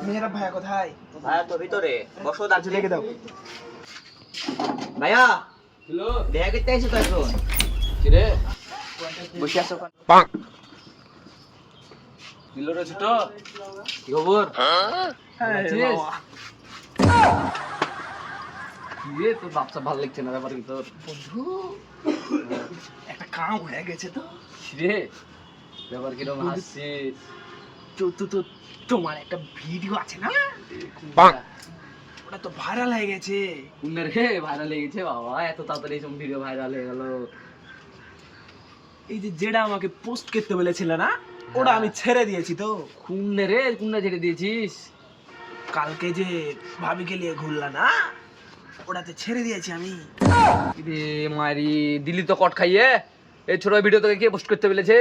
মেয়েরা ভাইয়া কোথায়? ভাইয়া তো ভিতরে, বসো দাঁড় লেগে দাও। ভাইয়া দেখা করতে আইসো তো এখন? কিরে বসে আছো দিল রে ছোট, কি খবর? কিরে তোর বাপসা ভালো লাগছে না ব্যাপার কিন্তু। বন্ধু একটা কাম হয়ে গেছে তো। কিরে ব্যাপার কিরকম হাসছিস? তোমার একটা ভিডিও আছে না, ওটা তো ভাইরাল হয়ে গেছে। কুন্নে রে ভাইরাল হয়ে গেছে? বাবা এত তাড়াতাড়ি সব ভিডিও ভাইরাল হয়ে গেল। এই যে যেটা আমাকে পোস্ট করতে বলেছিল না, ওটা আমি ছেড়ে দিয়েছি তো। কুন্নে রে কুন্নে ছেড়ে দিয়েছিস? কালকে যে ভাবিকে নিয়ে ঘুরলা না, ওটাতে ছেড়ে দিয়েছি আমি। রে মারি দিলি তো কট খাইয়ে। এই ছোট ভিডিও তোকে কে পোস্ট করতে বলেছে?